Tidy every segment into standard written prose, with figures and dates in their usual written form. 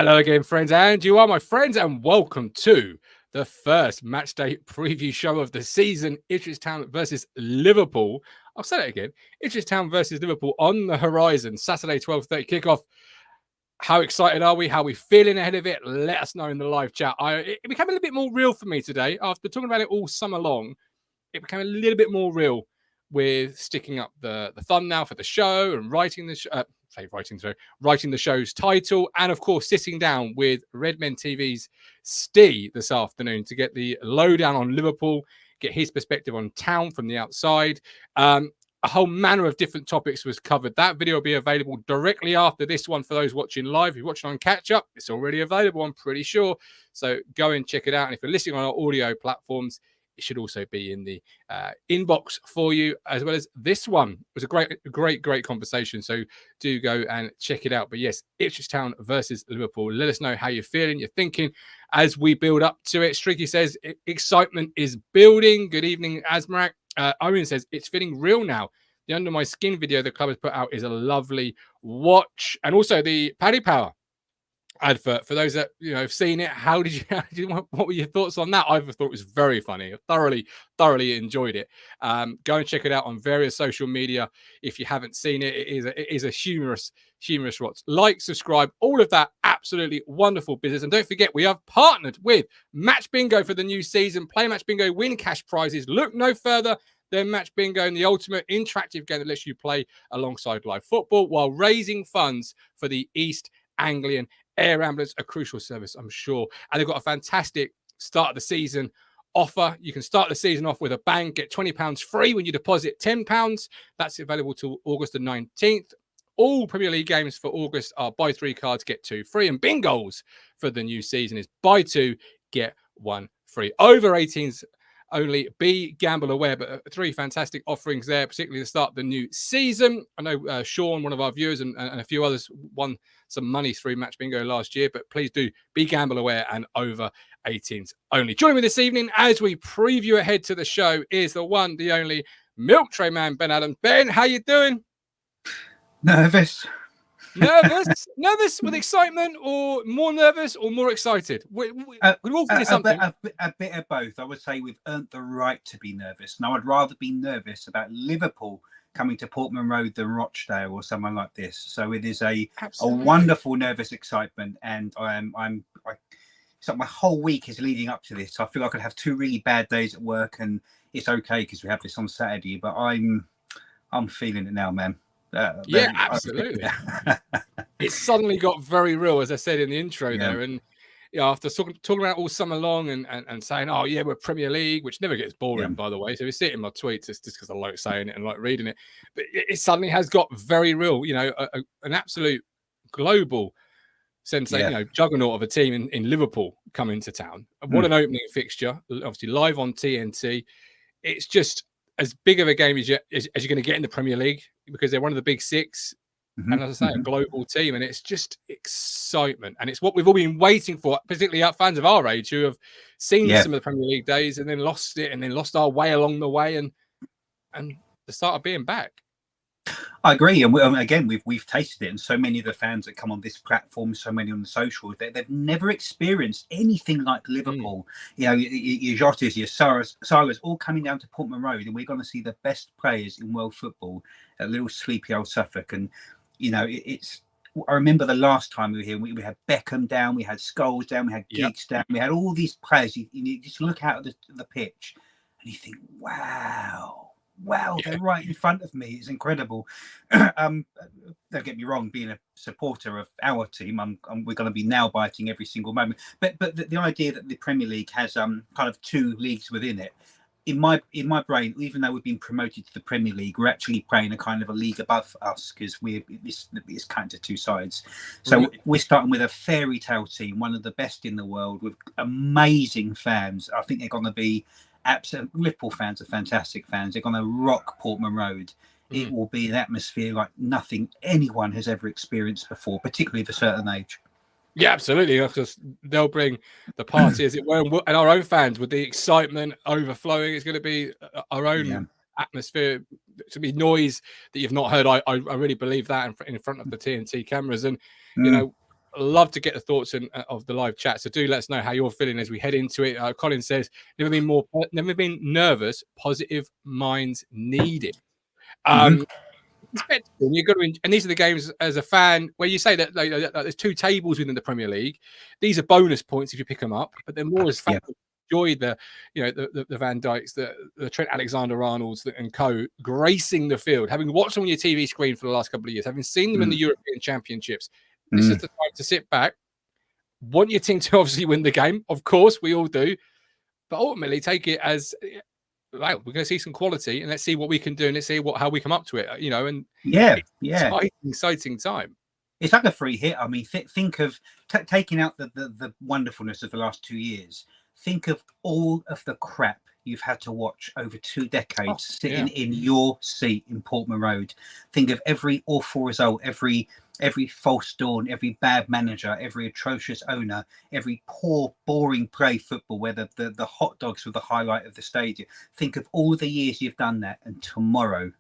Hello again, friends, and you are my friends, and welcome to the first match day preview show of the season. Ipswich Town versus Liverpool. I'll say it again. Ipswich Town versus Liverpool on the horizon. Saturday, 12:30 kickoff. How excited are we? How are we feeling ahead of it? Let us know in the live chat. It became a little bit more real for me today. After talking about it all summer long, it became a little bit more real with sticking up the thumbnail for the show and writing the writing the show's title, and of course sitting down with Redmen TV's Steve this afternoon to get the lowdown on Liverpool, get his perspective on Town from the outside. A whole manner of different topics was covered. That video will be available directly after this one for those watching live. If you're watching on catch up, it's already available, I'm pretty sure. So go and check it out. And if you're listening on our audio platforms, it should also be in the inbox for you, as well as this one. It was a great conversation. So do go and check it out. But yes, Ipswich Town versus Liverpool. Let us know how you're feeling, you're thinking as we build up to it. Streaky says excitement is building. Good evening, Asmarak. Owen says it's feeling real now. The Under My Skin video the club has put out is a lovely watch, and also the Paddy Power advert for those that have seen it. What were your thoughts on that? I thought it was very funny. I thoroughly enjoyed it. Go and check it out on various social media if you haven't seen it. It is a humorous watch. Like, subscribe, all of that absolutely wonderful business. And don't forget, we have partnered with Match Bingo for the new season. Play Match Bingo, win cash prizes. Look no further than Match Bingo, and the ultimate interactive game that lets you play alongside live football while raising funds for the East Anglian Air Ambulance, a crucial service, I'm sure. And they've got a fantastic start of the season offer. You can start the season off with a bang, get £20 free when you deposit £10. That's available till August the 19th. All Premier League games for August are buy 3 cards, get 2 free. And bingos for the new season is buy 2, get 1 free. Over 18s only. Be gamble aware, but 3 fantastic offerings there, particularly to start the new season. I know Sean, one of our viewers, and a few others won some money through Match Bingo last year, but please do be gamble aware and over 18s only. Joining me this evening as we preview ahead to the show is the one, the only milk tray man, Ben Adams. Ben, how you doing? Nervous with excitement, or more nervous or more excited? We've all finished something. A bit of both. I would say we've earned the right to be nervous. Now, I'd rather be nervous about Liverpool coming to Portman Road than Rochdale or someone like this. So it is a wonderful nervous excitement, and it's like my whole week is leading up to this. I feel like I could have 2 really bad days at work, and it's okay because we have this on Saturday. But I'm feeling it now, man. Yeah, absolutely. It suddenly got very real, as I said in the intro there. And after talking about all summer long and saying, oh, yeah, we're Premier League, which never gets boring, by the way. So we see it in my tweets. It's just because I like saying it and like reading it. But it suddenly has got very real, an absolute global sensation, juggernaut of a team in Liverpool coming to town. What an opening fixture, obviously live on TNT. It's just as big of a game as you're going to get in the Premier League, because they're one of the big 6. And as I say, a global team, and it's just excitement. And it's what we've all been waiting for, particularly our fans of our age who have seen some of the Premier League days and then lost it, and then lost our way along the way, and the start of being back. I agree, and again, we've tasted it, and so many of the fans that come on this platform, so many on the social, they've never experienced anything like Liverpool. Your Jotas, your Saras, all coming down to Portman Road, and we're going to see the best players in world football at little sleepy old Suffolk. And it's. I remember the last time we were here, we had Beckham down, we had Scholes down, we had Giggs down, we had all these players. You just look out at the pitch, and you think, wow, they're right in front of me. It's incredible. Don't get me wrong, being a supporter of our team, we're going to be nail biting every single moment. But the idea that the Premier League has kind of 2 leagues within it, in my brain, even though we've been promoted to the Premier League, we're actually playing a kind of a league above us, because it's kind of 2 sides. So we're starting with a fairy tale team, one of the best in the world, with amazing fans. I think they're going to be absolute. Liverpool fans are fantastic fans. They're going to rock Portman Road. It will be an atmosphere like nothing anyone has ever experienced before, particularly of a certain age. Yeah, absolutely, because they'll bring the party, as it were, and our own fans with the excitement overflowing. It's going to be our own atmosphere. To be noise that you've not heard. I really believe that in front of the TNT cameras, and love to get the thoughts of the live chat. So do let us know how you're feeling as we head into it. Colin says, never been nervous, positive minds needed. You've got to, and these are the games as a fan where you say that like, there's 2 tables within the Premier League. These are bonus points if you pick them up, but they're more as fans enjoy the Van Dijks, the Trent Alexander-Arnolds and co gracing the field, having watched them on your TV screen for the last couple of years, having seen them in the European Championships. This is the time to sit back, want your team to obviously win the game. Of course, we all do, but ultimately take it as, right, we're going to see some quality, and let's see what we can do, and let's see how we come up to it. And exciting time. It's like a free hit. I mean, think of taking out the wonderfulness of the last 2 years. Think of all of the crap you've had to watch over 2 decades sitting in your seat in Portman Road. Think of every awful result, every false dawn, every bad manager, every atrocious owner, every poor, boring play football where the hot dogs were the highlight of the stadium. Think of all the years you've done that, and tomorrow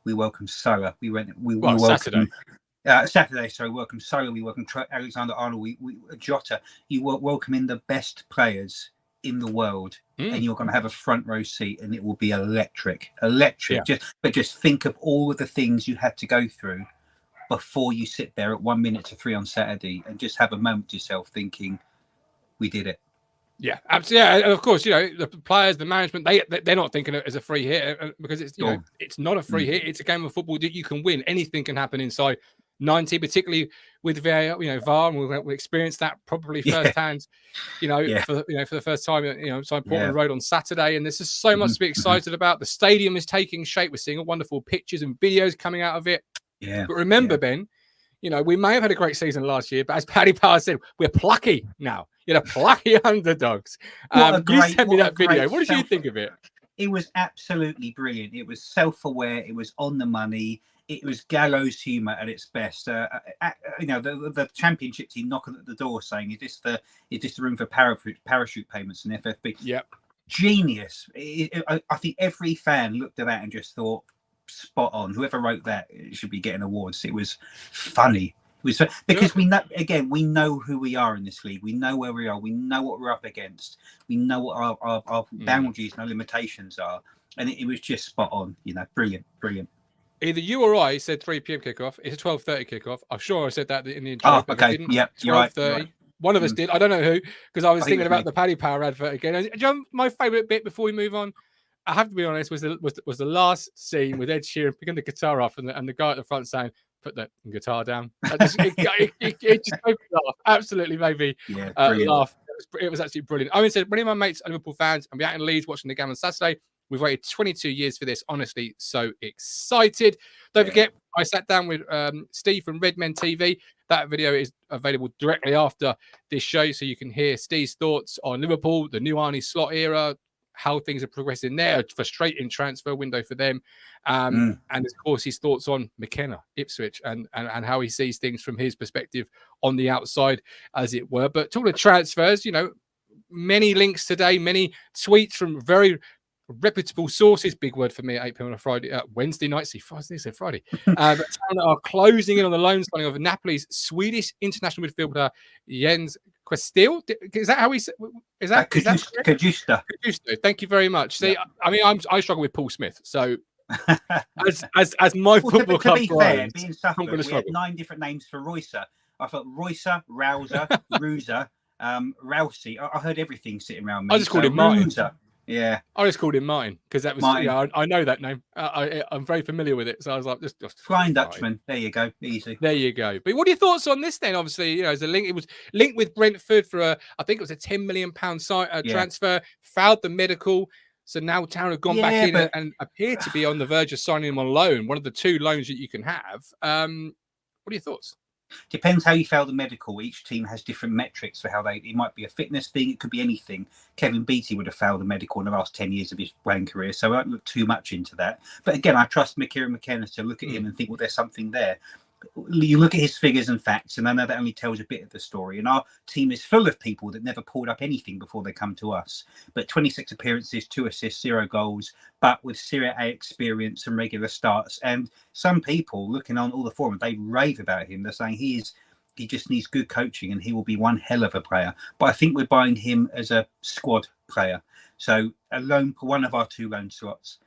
we welcome Salah. We welcome Saturday. Sorry, welcome Salah. We welcome Alexander-Arnold. We Jota. You welcome in the best players in the world, and you're going to have a front row seat, and it will be electric. Just think of all of the things you had to go through before you sit there at 1 minute to 3 on Saturday, and just have a moment to yourself thinking, we did it. Yeah, absolutely. Yeah, and of course, the players, the management, they're not thinking of it as a free hit, because it's it's not a free hit. It's a game of football that you can win. Anything can happen inside 90, particularly with VAR, VAR, and we'll experience that probably firsthand. For the first time, inside Portman Road on Saturday, and there's just so much to be excited about. The stadium is taking shape. We're seeing wonderful pictures and videos coming out of it. Yeah. But remember, Ben, we may have had a great season last year, but as Paddy Power said, we're plucky now. You're the plucky underdogs. You sent me that video. What did you think of it? It was absolutely brilliant. It was self-aware. It was on the money. It was gallows humour at its best. The championship team knocking at the door saying, "Is this the room for parachute payments and FFP?" Yep. Genius. I think every fan looked at that and just thought, spot on. Whoever wrote that should be getting awards. It was funny. It was because we know who we are in this league. We know where we are. We know what we're up against. We know what our boundaries and our limitations are. And it was just spot on. Brilliant. Either you or I said 3 p.m. kickoff. It's a 12:30 kickoff. I'm sure I said that in the intro. Oh, okay. Yeah, 12:30. Right. One of us did. I don't know who, because I was thinking about the Paddy Power advert again. And, do you know, my favourite bit before we move on, I have to be honest, was the last scene with Ed Sheeran picking the guitar up and the guy at the front saying, "Put that guitar down." It just made me laugh. Absolutely made me laugh. It was actually brilliant. Owen said, "Many of my mates are Liverpool fans, and we're out in Leeds watching the game on Saturday. We've waited 22 years for this. Honestly, so excited." Don't forget, I sat down with Steve from Redmen TV. That video is available directly after this show, so you can hear Steve's thoughts on Liverpool, the new Arnie Slot era, how things are progressing there, a frustrating transfer window for them, and of course his thoughts on McKenna, Ipswich, and how he sees things from his perspective on the outside, as it were. But talking of transfers, many links today, many tweets from very reputable sources. Big word for me at 8 p.m. on a Friday, Wednesday night. See, Friday. But Town are closing in on the loan signing of Napoli's Swedish international midfielder Jens Questil. Is that how we? Is that Cajusta? Thank you very much. See, I struggle with Paul Smith, so as my football club. To be fair, being Suffolk, we had 9 different names for Roycer. I thought Roycer, Rouser, Ruser, Rousey. I heard everything sitting around me. I just called him Martin. Yeah, I just called him Martin because that was. I know that name. I'm very familiar with it, so I was like, just Flying Dutchman. There you go, easy. There you go. But what are your thoughts on this then? Obviously, as a link, it was linked with Brentford for I think it was a £10 million transfer. Failed the medical, so now Town have gone back in and appear to be on the verge of signing him on loan. One of the 2 loans that you can have. What are your thoughts? Depends how you fail the medical. Each team has different metrics for how it might be a fitness thing. It could be anything. Kevin Beattie would have failed the medical in the last 10 years of his playing career. So I don't look too much into that. But again, I trust Kieran McKenna to look at him and think, well, there's something there. You look at his figures and facts, and I know that only tells a bit of the story. And our team is full of people that never pulled up anything before they come to us. But 26 appearances, 2 assists, 0 goals, but with Serie A experience and regular starts. And some people looking on all the forums, they rave about him. They're saying he is He just needs good coaching, and he will be one hell of a player. But I think we're buying him as a squad player. So a loan for one of our 2 loan slots.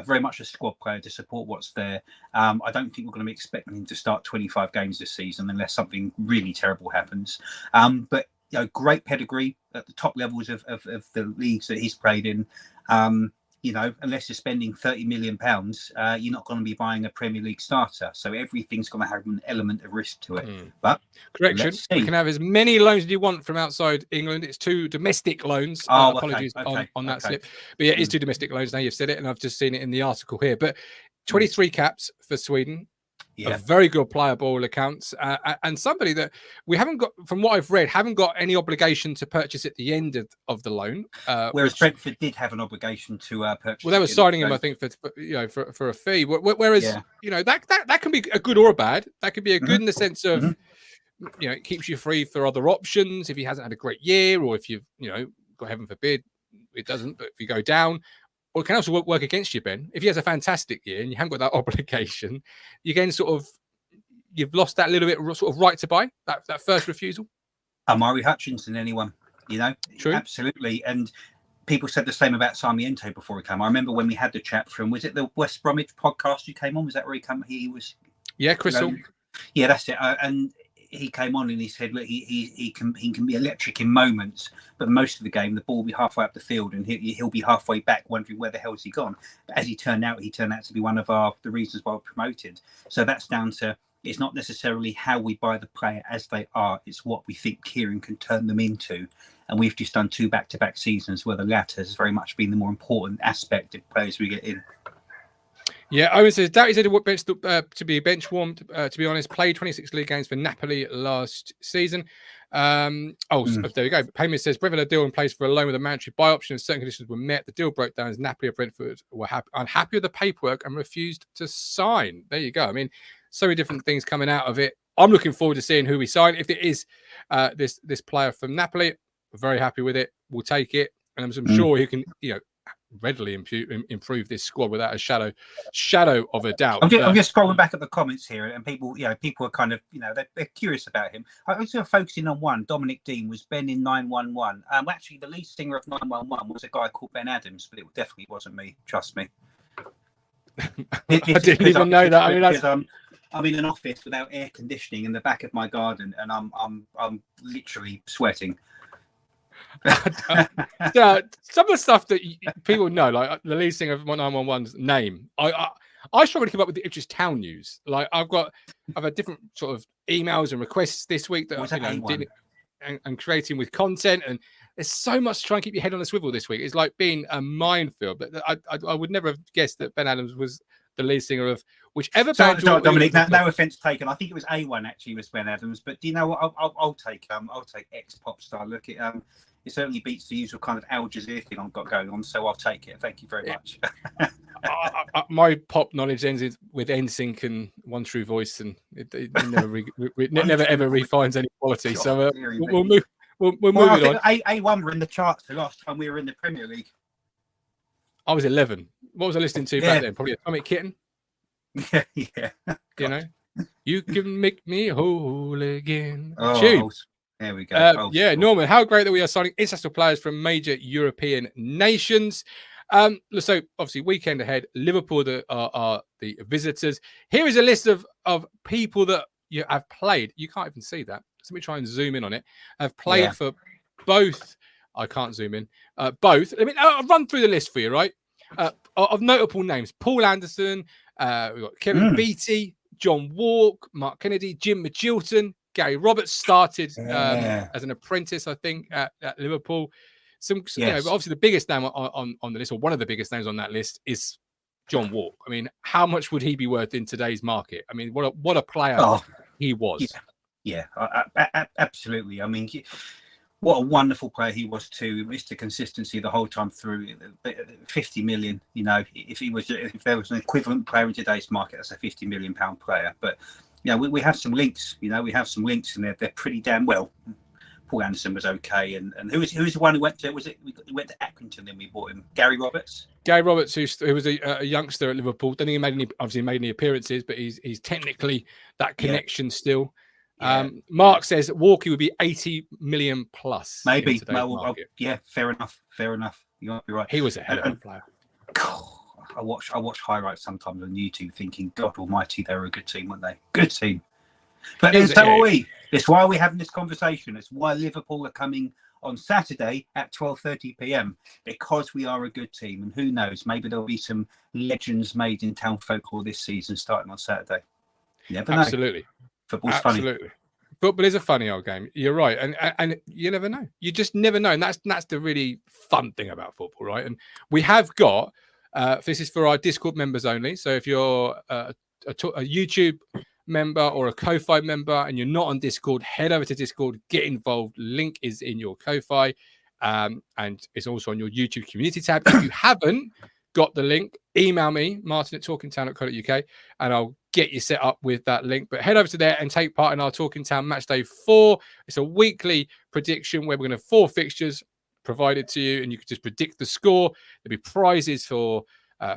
Very much a squad player to support what's there. I don't think we're going to be expecting him to start 25 games this season unless something really terrible happens. But great pedigree at the top levels of the leagues that he's played in. Unless you're spending £30 million, you're not going to be buying a Premier League starter. So everything's going to have an element of risk to it. But correction, you can have as many loans as you want from outside England. It's 2 domestic loans. Apologies on that slip. But yeah, it's 2 domestic loans. Now you've said it, and I've just seen it in the article here. But 23 caps for Sweden. Yeah. A very good player by all accounts, and somebody that we haven't got, from what I've read, haven't got any obligation to purchase at the end of the loan. Whereas Brentford did have an obligation to purchase. Well, they were signing him, I think, for a fee. Whereas that can be a good or a bad. That could be a good in the sense of it keeps you free for other options if he hasn't had a great year, or if you've God heaven forbid it doesn't, but if you go down. Or it can also work against you, Ben. If he has a fantastic year and you haven't got that obligation, you again you've lost that little bit sort of right to buy, that first refusal. Amari Hutchinson, anyone, True. Absolutely. And people said the same about Sarmiento before he came. I remember when we had the chat from, was it the West Bromwich podcast you came on? Was that where he came? He was. Yeah, Crystal. Yeah, that's it. And he came on and he said, look, he can be electric in moments, but most of the game the ball will be halfway up the field and he'll be halfway back wondering where the hell's he gone. But as he turned out to be one of the reasons why we're promoted. So that's down to, it's not necessarily how we buy the player as they are, it's what we think Kieran can turn them into. And we've just done 2 back-to-back seasons where the latter has very much been the more important aspect of players we get in. Yeah, Owen says, Doughty said to be bench warmed. To be honest, played 26 league games for Napoli last season. There we go. Payment says, Brentford had a deal in place for a loan with a mandatory buy option. If certain conditions were met, the deal broke down as Napoli and Brentford were unhappy with the paperwork and refused to sign. There you go. I mean, so many different things coming out of it. I'm looking forward to seeing who we sign. If it is this player from Napoli, we're very happy with it. We'll take it. And I'm sure he can, readily improve this squad without a shadow of a doubt. I'm just scrolling back at the comments here, and people are kind of, they're curious about him. I was focusing on one. Dominic Dean was Ben in 911. Actually, the lead singer of 911 was a guy called Ben Adams, but it definitely wasn't me. Trust me. I didn't even know that. I mean, I'm in an office without air conditioning in the back of my garden, and I'm literally sweating. Yeah, some of the stuff that people know, like the lead singer of 911's name, I struggle to keep up with the Ipswich Town news. Like I've had different sort of emails and requests this week that I'm creating with content, and there's so much to try and keep your head on a swivel this week. It's like being a minefield. But I would never have guessed that Ben Adams was the lead singer of whichever band. Dominic, no offense taken. I think it was A1 actually was Ben Adams, but do you know what? I'll take ex pop star. Look, it certainly beats the usual kind of Al Jazeera thing I've got going on, so I'll take it. Thank you very much. My pop knowledge ends with NSYNC and One True Voice, and it never ever refines any quality. So we'll move it on. A1 were in the charts the last time we were in the Premier League. I was 11. What was I listening to back then? Probably Atomic Kitten. Yeah. You can make me whole again. Oh, there we go. Norman, how great that we are signing international players from major European nations. So obviously weekend ahead, Liverpool are the visitors. Here is a list of people that you have played. You can't even see that. So let me try and zoom in on it. Have played for both. I can't zoom in. Both. I'll run through the list for you, right? Of notable names: Paul Anderson, we've got Kevin Beattie, John Walk, Mark Kennedy, Jim Magilton, Gary Roberts started as an apprentice, I think, at Liverpool. But obviously the biggest name on the list, or one of the biggest names on that list, is John Walk. I mean, how much would he be worth in today's market? I mean, what a player he was. Yeah, absolutely. I mean, what a wonderful player he was too. Mr. Consistency the whole time through. 50 million, if there was an equivalent player in today's market, that's a 50 million pound player. But we have some links. We have some links, and they're pretty damn well. Paul Anderson was okay, and who was the one who went to? We went to Accrington, then we bought him. Gary Roberts. Gary Roberts, who was a youngster at Liverpool. Don't think he made any appearances, but he's technically that connection still. Mark says Walkie would be 80 million plus. Maybe. Yeah, fair enough. You might be right. He was a hell of a player. I watch highlights sometimes on YouTube thinking, God almighty, they were a good team, weren't they? Good team. But then so are we. It's why we're having this conversation. It's why Liverpool are coming on Saturday at 12:30 p.m. because we are a good team. And who knows, maybe there'll be some legends made in town folklore this season starting on Saturday. You never know. Absolutely. Football's funny. Football is a funny old game. You're right. And you never know. You just never know. And that's the really fun thing about football, right? And we have got, this is for our Discord members only. So if you're a YouTube member or a Ko-Fi member and you're not on Discord, head over to Discord, get involved. Link is in your Ko-Fi, and it's also on your YouTube community tab. If you haven't got the link, email me, martin@talkingtown.co.uk, and I'll get you set up with that link. But head over to there and take part in our Talking Town Match Day 4. It's a weekly prediction where we're going to have 4 fixtures provided to you, and you can just predict the score. There'll be prizes for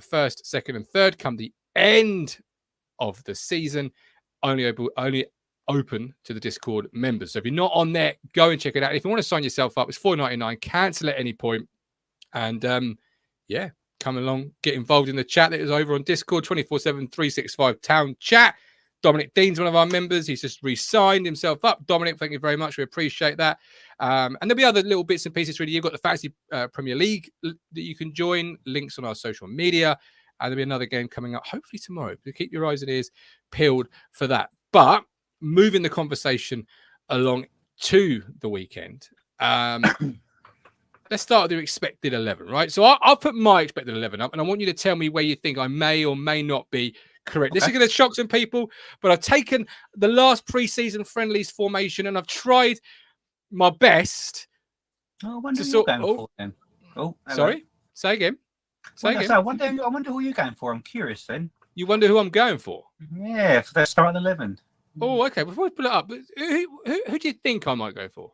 first, second, and third come the end of the season. Only open to the Discord members. So if you're not on there, go and check it out. If you want to sign yourself up, it's $4.99. Cancel at any point. And come along, get involved in the chat that is over on Discord, 24/7, 365 Town Chat. Dominic Dean's one of our members. He's just re-signed himself up. Dominic, thank you very much. We appreciate that. And there'll be other little bits and pieces, really. You've got the Fantasy Premier League that you can join. Links on our social media. And there'll be another game coming up, hopefully tomorrow. So keep your eyes and ears peeled for that. But moving the conversation along to the weekend, let's start with the expected 11, right? So I'll put my expected 11 up, and I want you to tell me where you think I may or may not be correct. This is going to shock some people, but I've taken the last pre-season friendlies formation, and I've tried my best. I wonder who you're going for then. Sorry? Say again. I wonder who you're going for. I'm curious then. You wonder who I'm going for? Yeah, for the starting 11. Oh, okay. Before we pull it up, who do you think I might go for?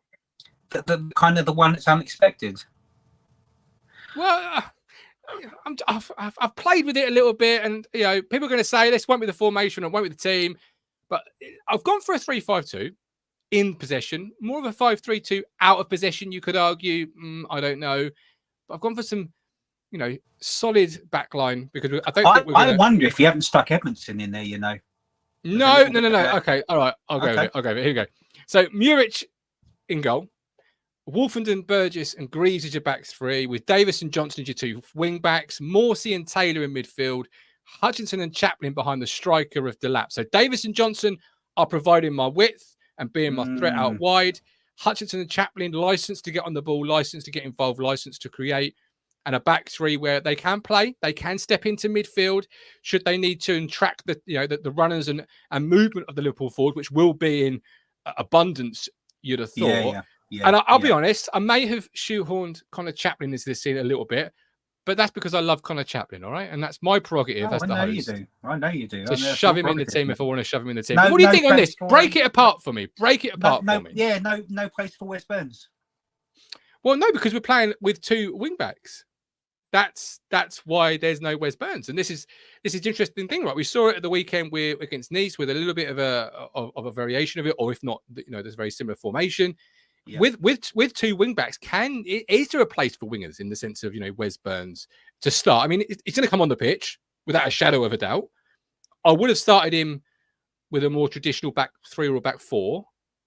The kind of the one that's unexpected. Well, I've played with it a little bit, and people are going to say this won't be the formation or won't be the team, but I've gone for a 3-5-2 in possession, more of a 5-3-2 out of possession. You could argue, I don't know, but I've gone for some, solid backline because I wonder if you haven't stuck Edmondson in there. No. Okay, all right, I'll go with it. Here we go. So Muric in goal. Wolfenden, Burgess and Greaves as your back three, with Davis and Johnson as your 2 wing backs, Morsey and Taylor in midfield, Hutchinson and Chaplin behind the striker of Delap. So Davis and Johnson are providing my width and being my threat out wide. Hutchinson and Chaplin licensed to get on the ball, licensed to get involved, licensed to create, and a back three where they can play, they can step into midfield should they need to and track the runners and movement of the Liverpool forward, which will be in abundance, you'd have thought. Yeah, and I'll be honest, I may have shoehorned Connor Chaplin into this scene a little bit, but that's because I love Connor Chaplin, all right? And that's my prerogative as the host. I know you do. To shove him in the team if I want to shove him in the team. What do you think on this? Break it apart for me. Break it apart for me. Yeah, no place for Wes Burns. Well, no, because we're playing with 2 wing backs. That's why there's no Wes Burns, and this is the interesting thing, right? We saw it at the weekend against Nice with a little bit of a variation of it, or if not, there's a very similar formation. Yeah. With 2 wing backs, is there a place for wingers in the sense of Wes Burns to start? I mean, it's going to come on the pitch without a shadow of a doubt. I would have started him with a more traditional back 3 or back 4,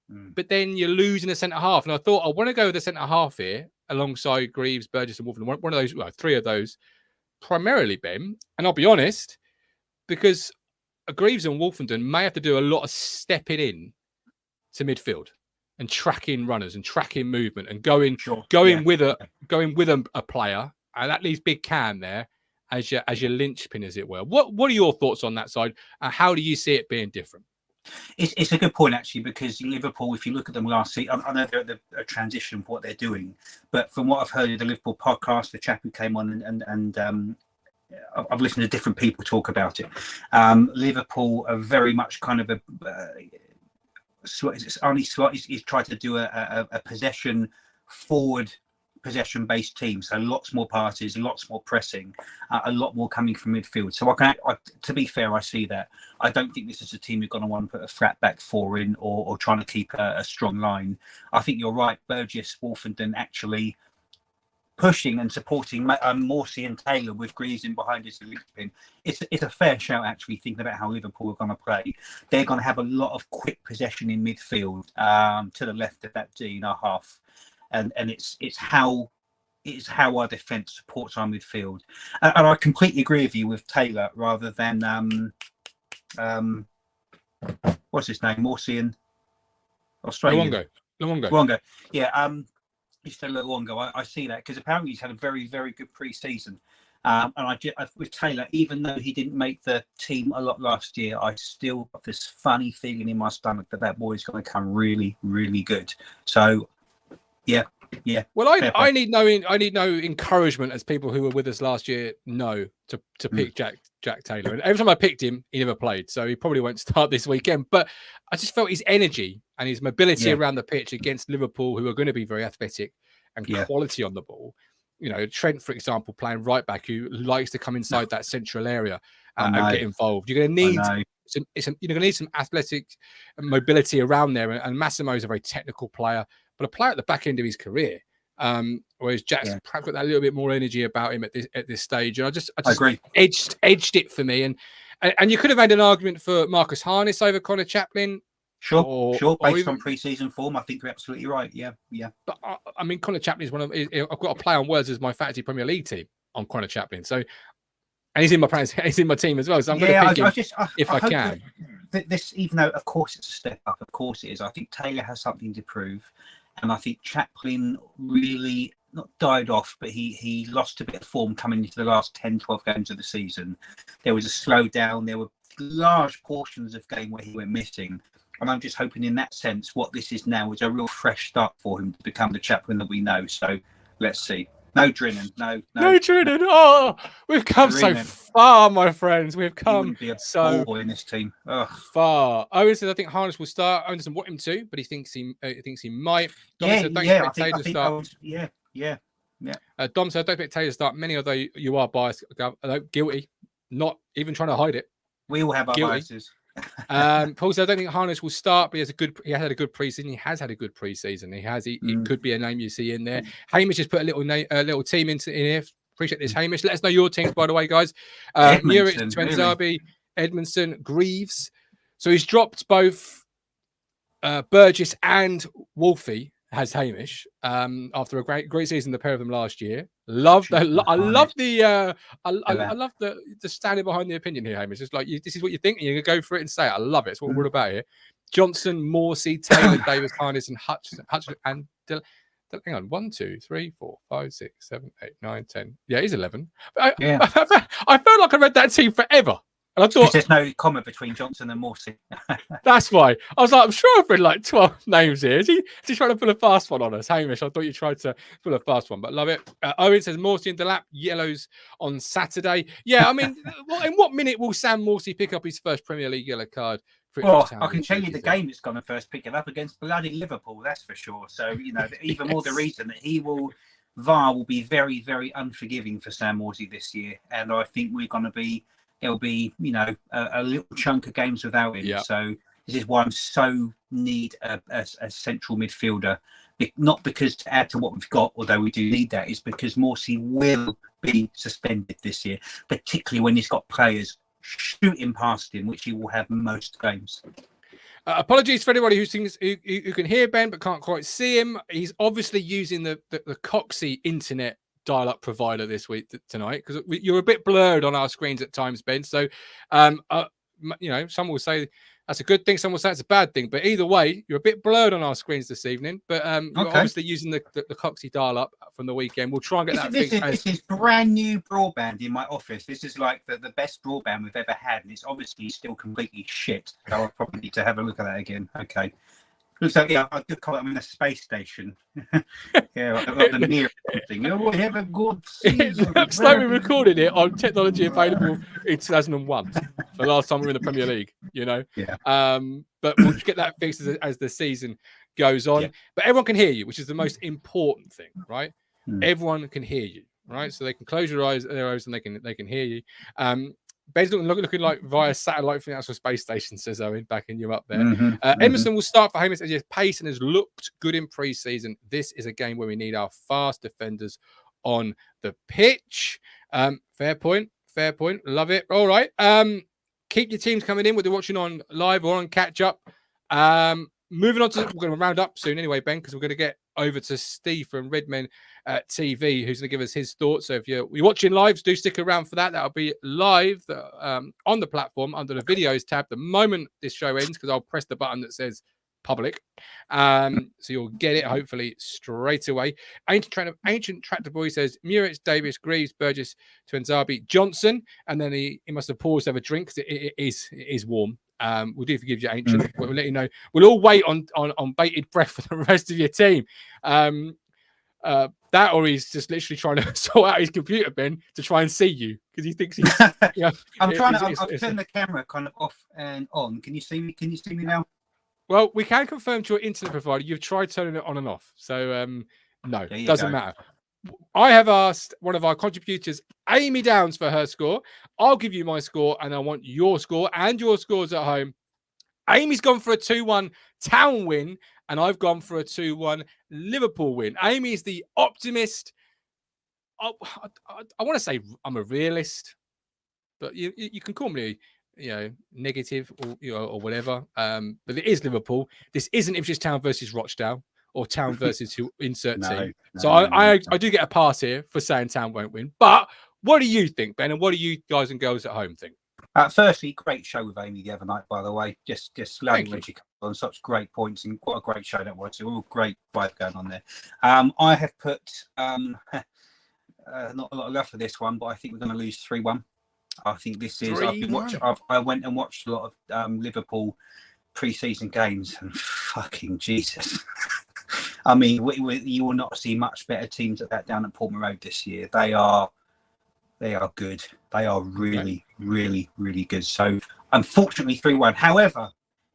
but then you're losing a centre half, and I thought I want to go with the centre half here alongside Greaves, Burgess, and Wolfen. One of those, 3 of those, primarily Ben. And I'll be honest, because Greaves and Wolfenden may have to do a lot of stepping in to midfield and tracking runners and tracking movement and going with a player, and that leaves Big Cam there as your linchpin, as it were. What are your thoughts on that side? How do you see it being different? It's a good point, actually, because Liverpool, if you look at them last season, I know they're at a transition for what they're doing, but from what I've heard of the Liverpool podcast, the chap who came on and I've listened to different people talk about it. Liverpool are very much kind of he's tried to do a possession forward possession-based team, so lots more passes, lots more pressing, a lot more coming from midfield. So to be fair, I see that. I don't think this is a team you're going to want to put a flat back four in, or trying to keep a strong line. I think you're right, Burgess, Wolfenden actually pushing and supporting Morsey and Taylor with Greaves in behind his linchpin. It's a fair shout, actually, thinking about how Liverpool are going to play. They're going to have a lot of quick possession in midfield, to the left of that D in our half. And it's how our defence supports our midfield, and I completely agree with you with Taylor rather than what's his name, Morsey and Australia. Luongo. Yeah, he's still Luongo. I see that because apparently he's had a very, very good pre-season. And with Taylor, even though he didn't make the team a lot last year, I still got this funny feeling in my stomach that boy is going to come really, really good. So. Yeah. Well, I need no encouragement, as people who were with us last year know, to pick Jack Taylor. And every time I picked him, he never played, so he probably won't start this weekend. But I just felt his energy and his mobility around the pitch against Liverpool, who are going to be very athletic and quality on the ball. You know, Trent, for example, playing right back, who likes to come inside that central area and get involved. You're going to need. You're going to need some athletic mobility around there, and Massimo's a very technical player, but a player at the back end of his career. Whereas Jack's perhaps got that little bit more energy about him at this stage. And I just agree. edged it for me. And you could have had an argument for Marcus Harness over Connor Chaplin. Sure. Based on pre-season form, I think you're absolutely right. Yeah. But I mean, Connor Chaplin is I've got to play on words as my fantasy Premier League team on Connor Chaplin. So. And he's in my team as well, so I'm going to pick him if I can. This, even though of course it's a step up, of course it is. I think Taylor has something to prove, and I think Chaplin really not died off, but he lost a bit of form coming into the last 10, 12 games of the season. There was a slowdown. There were large portions of game where he went missing, and I'm just hoping in that sense what this is now is a real fresh start for him to become the Chaplin that we know. So let's see. No Drinnen, no Drinnen. Oh, we've come so far, my friends. We've come so in this team far. Owen says, I think Harness will start. Owen doesn't want him to, but he thinks he might. Dom said, don't expect Taylor to start. Yeah. Dom said, don't expect Taylor to start. Many although you are biased, guilty, not even trying to hide it. We all have our biases. Paul said, I don't think Harness will start, but he has had a good preseason. He has had a good preseason. It could be a name you see in there. Hamish has put a little team in here. Appreciate this, Hamish. Let us know your teams, by the way, guys. Muric, Twenzabi, Edmondson, Greaves. So he's dropped both Burgess and Wolfie, has Hamish, after a great season, the pair of them last year. I love the standing behind the opinion here, Hamish. It's like this is what you think, and you can go for it and say it. I love it. It's what we're all about here. Johnson, Morsey, Taylor, Davis, Harness, and Hutchinson, and hang on, 1, 2, 3, 4, 5, 6, 7, 8, 9, 10. Yeah, he's 11. But I felt like I read that team forever. And I thought there's no comma between Johnson and Morsey. That's why. I was like, I'm sure I've read like 12 names here. Is he trying to pull a fast one on us? Hamish, I thought you tried to pull a fast one, but love it. Owen says Morsey and Delap, yellows on Saturday. Yeah, I mean, in what minute will Sam Morsey pick up his first Premier League yellow card? I can tell you the game it's going to first pick it up against bloody Liverpool, that's for sure. So, even more the reason that VAR will be very, very unforgiving for Sam Morsey this year. And I think it'll be, a little chunk of games without him. Yeah. So this is why I'm so need a central midfielder. Not because to add to what we've got, although we do need that, is because Morsey will be suspended this year, particularly when he's got players shooting past him, which he will have most games. Apologies for anybody who can hear Ben but can't quite see him. He's obviously using the Coxie internet dial-up provider this week tonight, because you're a bit blurred on our screens at times, Ben. So, some will say that's a good thing, some will say it's a bad thing. But either way, you're a bit blurred on our screens this evening. But you're obviously using the Coxie dial-up from the weekend. We'll try and get that fixed. This is brand new broadband in my office. This is like the best broadband we've ever had, and it's obviously still completely shit. So I'll probably need to have a look at that again. Okay. Looks like, I could call it, I'm in a space station. Like the mirror thing. We have a good season. It looks like we recorded it on technology available in 2001, the last time we were in the Premier League, Yeah. But we'll get that fixed as the season goes on. Yeah. But everyone can hear you, which is the most important thing, right? everyone can hear you, right? So they can close their eyes and they can hear you. Ben's looking like via satellite from the actual space station, says Owen, backing you up there. Emerson will start for Hamish. Yes, Payson has looked good in pre-season. This is a game where we need our fast defenders on the pitch. Fair point. Love it. All right. Keep your teams coming in, whether you're watching on live or on catch up. Moving on to, we're going to round up soon anyway, Ben, because we're going to get over to Steve from Redmen TV, who's going to give us his thoughts. So if you're watching live, do stick around for that. That'll be live on the platform under the videos tab the moment this show ends, because I'll press the button that says public. So you'll get it hopefully straight away. Ancient Tractor Boy says Muritz, Davis, Greaves, Burgess, Twenzabi, Johnson, and then he must have paused to have a drink because it is warm. We do forgive you, Ancient. We'll let you know. We'll all wait on bated breath for the rest of your team. That, or he's just literally trying to sort out his computer, Ben, to try and see you because he thinks he's. I've turned the camera kind of off and on. Can you see me? Can you see me now? Well, we can confirm to your internet provider you've tried turning it on and off. So no, doesn't matter. I have asked one of our contributors, Amy Downs, for her score. I'll give you my score, and I want your score and your scores at home. Amy's gone for a 2-1 Town win, and I've gone for a 2-1 Liverpool win. Amy's the optimist. I want to say I'm a realist, but you can call me, negative or whatever. But it is Liverpool. This isn't Ipswich Town versus Rochdale or Town versus who insert team. So I do get a pass here for saying Town won't win. But what do you think, Ben? And what do you guys and girls at home think? Firstly, great show with Amy the other night, by the way. Just lovely when she comes on, such great points, and what a great show that was. All great vibe going on there. I have put not a lot of love for this one, but I think we're going to lose 3-1. I think this is. I went and watched a lot of Liverpool pre-season games, and fucking Jesus. I mean, you will not see much better teams at that down at Portman Road this year. They are good. They are really, really, really good. So, unfortunately, 3-1. However,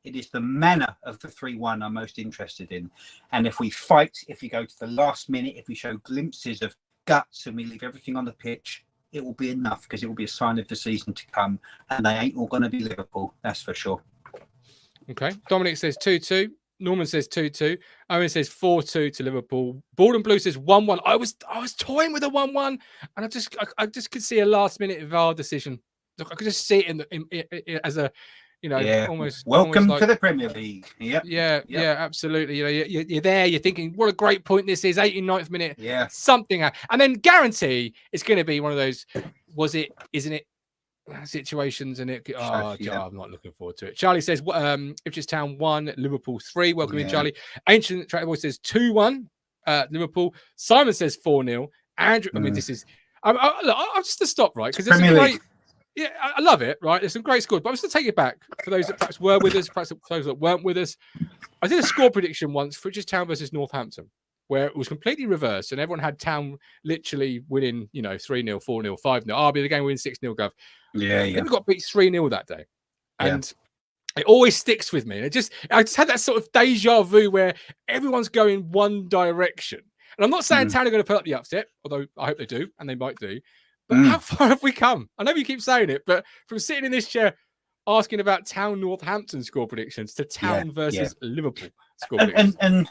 it is the manner of the 3-1 I'm most interested in. And if we fight, if we go to the last minute, if we show glimpses of guts and we leave everything on the pitch, it will be enough, because it will be a sign of the season to come. And they ain't all going to be Liverpool. That's for sure. Okay. Dominic says 2-2. Norman says 2-2. Owen says 4-2 to Liverpool. Bald and Blue says 1-1. I was toying with a 1-1, and I just could see a last minute VAR decision. Look, I could just see it as a, almost welcome almost to the Premier League. Yeah, absolutely. You're there. You're thinking, what a great point this is. 89th minute. Yeah, something, and then guarantee it's going to be one of those. Was it? Isn't it? Situations, and it. I'm not looking forward to it. Charlie says, Ipswich Town 1, Liverpool 3. Welcome in, Charlie. Ancient Tractor Boy says 2-1, Liverpool. Simon says 4-0. Andrew, I mean, this is. I'm just to stop, right? Because it's a great. Yeah, I love it, right? There's some great scores, but I'm just going to take it back for those that perhaps were with us, perhaps those that weren't with us. I did a score prediction once for Ipswich Town versus Northampton, where it was completely reversed, and everyone had Town literally winning, 3-0, 4-0, 5-0. I'll be the game winning 6-0, Gov. Yeah. We got beat 3-0 that day. And it always sticks with me. And I just had that sort of deja vu where everyone's going one direction. And I'm not saying Town are going to put up the upset, although I hope they do, and they might do. But how far have we come? I know you keep saying it, but from sitting in this chair asking about Town Northampton score predictions to Town versus Liverpool score predictions. And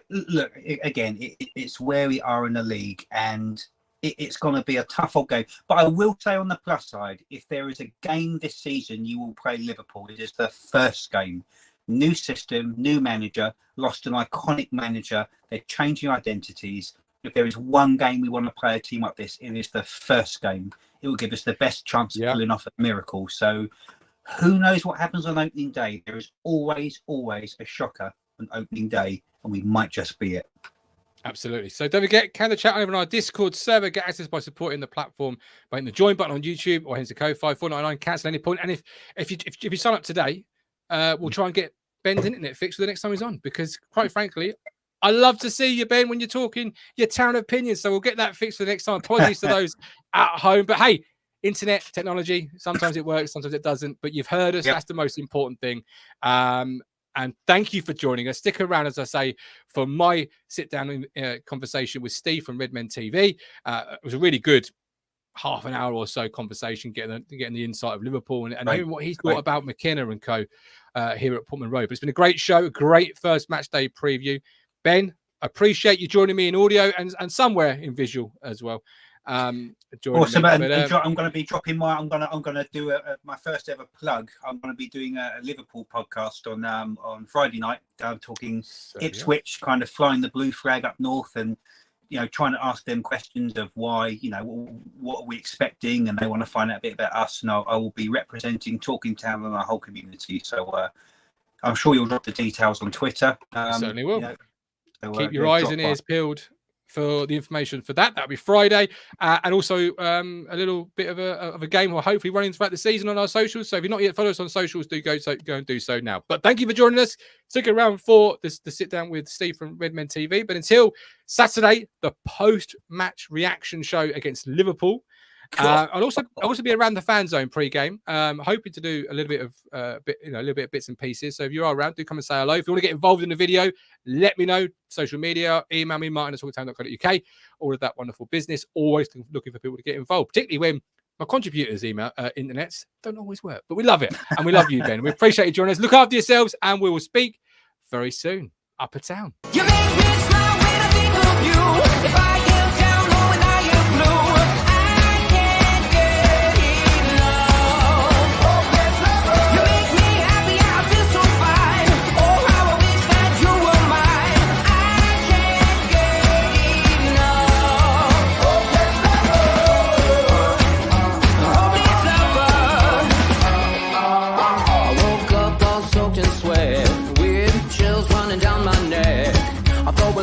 look, again, it's where we are in the league, and it's going to be a tough old game. But I will say, on the plus side, if there is a game this season you will play Liverpool, it is the first game. New system, new manager, lost an iconic manager. They're changing identities. If there is one game we want to play a team like this, it is the first game. It will give us the best chance of pulling off a miracle. So who knows what happens on opening day? There is always a shocker on opening day, and we might just be it. Absolutely. So don't forget, can the chat over on our Discord server. Get access by supporting the platform by hitting the join button on YouTube, or hence the code 5499. Cancel any point. And if you sign up today, we'll try and get Ben's internet fixed for the next time he's on. Because quite frankly, I love to see you, Ben, when you're talking your Town opinions. So we'll get that fixed for the next time. Apologies to those at home, but hey, internet technology, sometimes it works, sometimes it doesn't. But you've heard us. That's the most important thing. And thank you for joining us. Stick around, as I say, for my sit-down conversation with Steve from Redmen TV. It was a really good half an hour or so conversation, getting the insight of Liverpool and hearing what he thought about McKenna and co here at Portman Road. But it's been a great show, a great first match day preview. Ben, appreciate you joining me in audio and somewhere in visual as well. Awesome. I'm going to be dropping I'm going to do my first ever plug. I'm going to be doing a Liverpool podcast on Friday night. Talking Ipswich, kind of flying the blue flag up north, and trying to ask them questions of why, what are we expecting, and they want to find out a bit about us. And I will be representing Talking Town and our whole community. So I'm sure you'll drop the details on Twitter. Certainly will. Keep your eyes and ears peeled for the information for that. That'll be Friday, and also a little bit of a game we're hopefully running throughout the season on our socials. So if you're not yet followed us on socials, do go and do so now. But thank you for joining us. Stick around for the sit down with Steve from Redmen TV. But until Saturday, the post-match reaction show against Liverpool. I'll also be around the fan zone pre-game. Hoping to do a little bit of bits and pieces. So if you are around, do come and say hello. If you want to get involved in the video, let me know. Social media, email me, martin@talkingtown.co.uk. All of that wonderful business. Always looking for people to get involved, particularly when my contributors' internets don't always work. But we love it, and we love you, Ben. We appreciate you joining us. Look after yourselves, and we will speak very soon. Upper Town. You make me smile when I think of you. If I get down low and I am blue.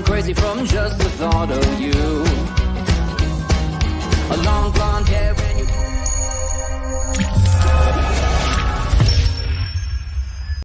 Crazy from just the thought of you. A long blonde hair